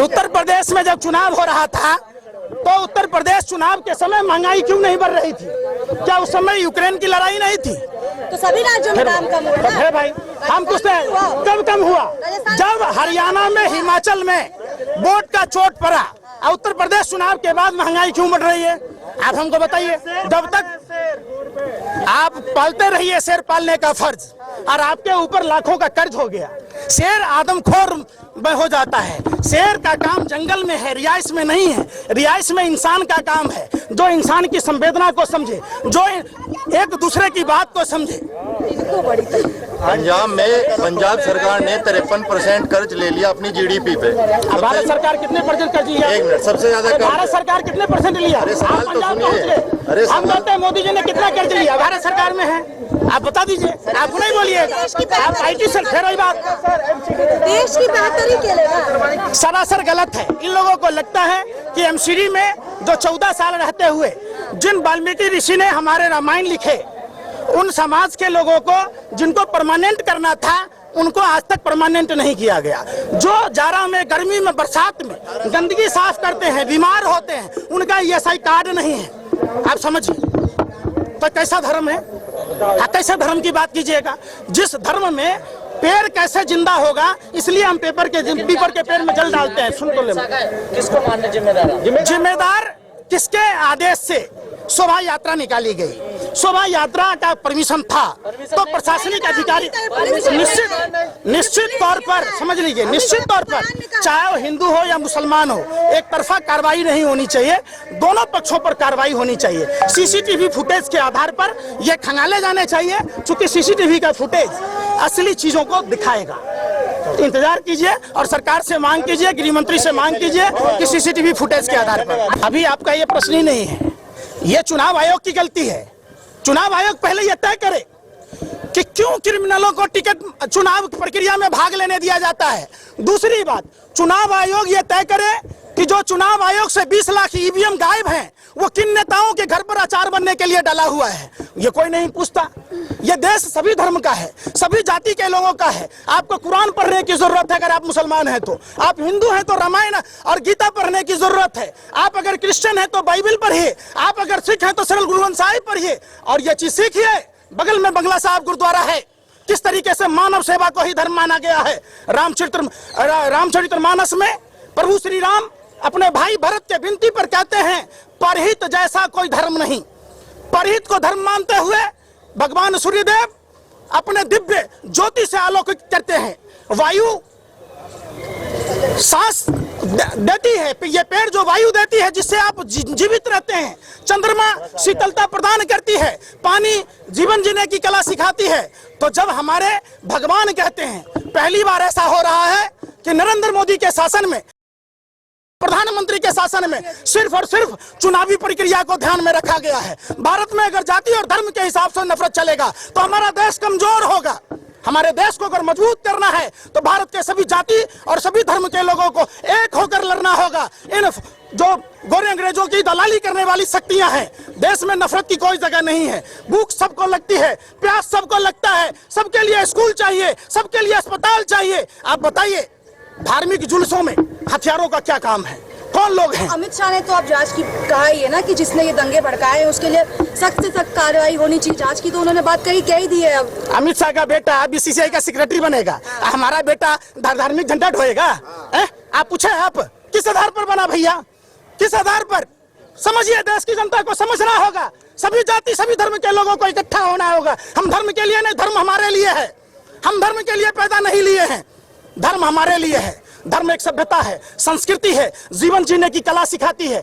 उत्तर प्रदेश में जब चुनाव हो रहा था तो उत्तर प्रदेश चुनाव के समय महंगाई क्यों नहीं बढ़ रही थी? क्या उस समय यूक्रेन की लड़ाई नहीं थी? तो सभी राज्यों में दाम कम हुआ है भाई, हम पूछते हैं कब कम हुआ? जब हरियाणा में, हिमाचल में वोट का चोट पड़ा। उत्तर प्रदेश चुनाव के बाद महंगाई क्यों बढ़ रही है? आप हमको बताइए। जब तक आप पालते रहिए शेर पालने का फर्ज, और आपके ऊपर लाखों का कर्ज हो गया। शेर आदमखोर हो जाता है। शेर का काम जंगल में है, रिहाइश में नहीं है। रिहाइश में इंसान का काम है, जो इंसान की संवेदना को समझे, जो एक दूसरे की बात को समझे। पंजाब सरकार ने 53% कर्ज ले लिया अपनी जीडीपी पे। भारत सरकार कितने परसेंट कर्ज लिया? एक मिनट, सबसे ज्यादा भारत सरकार कितने परसेंट लिया? आप पंजाब पहुंच गए। हम कहते हैं मोदी जी ने कितना कर्ज लिया? भारत सरकार में है, आप बता दीजिए। आप नहीं बोलिए, आप IT से फिर वही बात। देश की बेहतरी के लिए सरासर गलत है। इन लोगों को लगता है कि MCD में जो 14 साल रहते हुए जिन वाल्मीकि ऋषि ने हमारे रामायण लिखे, उन समाज के लोगों को जिनको परमानेंट करना था, उनको आज तक परमानेंट नहीं किया गया। जो जाड़ा में, गर्मी में, बरसात में गंदगी साफ करते हैं, बीमार होते हैं, उनका ESI कार्ड नहीं है। आप समझिए तो कैसा धर्म है? कैसे धर्म की बात कीजिएगा? जिस धर्म में पेड़ कैसे जिंदा होगा, इसलिए हम पीपर के पेड़ में जल डालते हैं। सुन तो ले, किसको मानने जिम्मेदार? जिम्मेदार किसके आदेश से शोभा यात्रा निकाली गई? शोभा यात्रा का परमिशन था तो प्रशासनिक अधिकारी निश्चित तौर पर, समझ लीजिए, निश्चित तौर पर, चाहे वो हिंदू हो या मुसलमान हो, एक तरफा कार्रवाई नहीं होनी चाहिए। दोनों पक्षों पर कार्रवाई होनी चाहिए। CCTV फुटेज के आधार पर ये खंगाले जाने चाहिए, क्योंकि CCTV का फुटेज असली चीजों को दिखाएगा। इंतजार कीजिए और सरकार से मांग कीजिए, गृह मंत्री से मांग कीजिए कि CCTV फुटेज के आधार पर। अभी आपका ये प्रश्न ही नहीं है, ये चुनाव आयोग की गलती है। चुनाव आयोग पहले यह तय करे कि क्यों क्रिमिनलों को टिकट चुनाव प्रक्रिया में भाग लेने दिया जाता है। दूसरी बात, चुनाव आयोग यह तय करे कि जो चुनाव आयोग से 20 लाख EVM गायब हैं, वो किन नेताओं के घर पर अचार बनने के लिए डाला हुआ है, ये कोई नहीं पूछता। ये देश सभी धर्म का है, सभी जाति के लोगों का है। आपको कुरान पढ़ने की जरूरत है अगर आप मुसलमान हैं तो, आप हिंदू हैं तो रामायण और गीता पढ़ने की जरूरत है, आप अगर क्रिश्चियन हैं तो बाइबल पढ़िए, आप अगर सिख हैं तो सरल गुरु ग्रंथ साहिब पढ़िए। और ये चीज सीखिए, बगल में बंगला साहब गुरुद्वारा है, किस तरीके से मानव सेवा को ही धर्म माना गया है। रामचरितमानस में प्रभु श्री राम अपने भाई भरत के विनती पर कहते हैं, परहित जैसा कोई धर्म नहीं। परहित को धर्म मानते हुए भगवान सूर्यदेव अपने दिव्य ज्योति से आलोकित करते हैं। वायु सांस देती है, ये पेड़ जो वायु देती है जिससे आप जीवित रहते हैं। चंद्रमा शीतलता प्रदान करती है, पानी जीवन जीने की कला सिखाती है। तो जब हमारे भगवान कहते हैं, पहली बार ऐसा हो रहा है कि नरेंद्र मोदी के शासन में, प्रधानमंत्री के शासन में सिर्फ और सिर्फ चुनावी प्रक्रिया को ध्यान में रखा गया है। भारत में अगर जाति और धर्म के हिसाब से नफरत चलेगा तो हमारा देश कमजोर होगा। हमारे देश को अगर मजबूत करना है तो भारत के सभी जाति और सभी धर्म के लोगों को एक होकर लड़ना होगा। इन जो गोरे अंग्रेजों की दलाली करने वाली शक्तियां हैं, देश में नफरत की कोई जगह नहीं है। भूख सबको लगती है, प्यास सबको लगता है, सबके लिए स्कूल चाहिए, सबके लिए अस्पताल चाहिए। आप बताइए, धार्मिक जुलूसों में हथियारों का क्या काम है? कौन लोग हैं? अमित शाह ने तो अब जांच की कहा ही है ना कि जिसने ये दंगे भड़काए उसके लिए सख्त से सख्त कार्रवाई होनी चाहिए। जांच की तो उन्होंने बात कही, कह ही दी है। अब अमित शाह का बेटा BCCI का सेक्रेटरी बनेगा, हमारा बेटा धार्मिक झंडा ढोएगा? आप पूछे, आप किस आधार पर बना भैया? किस आधार पर? समझिए, देश की जनता को समझना होगा। सभी जाति सभी धर्म के लोगों को इकट्ठा होना होगा। हम धर्म के लिए नहीं, धर्म हमारे लिए है। हम धर्म के लिए पैदा नहीं लिए हैं, धर्म हमारे लिए है। धर्म एक सभ्यता है, संस्कृति है, जीवन जीने की कला सिखाती है।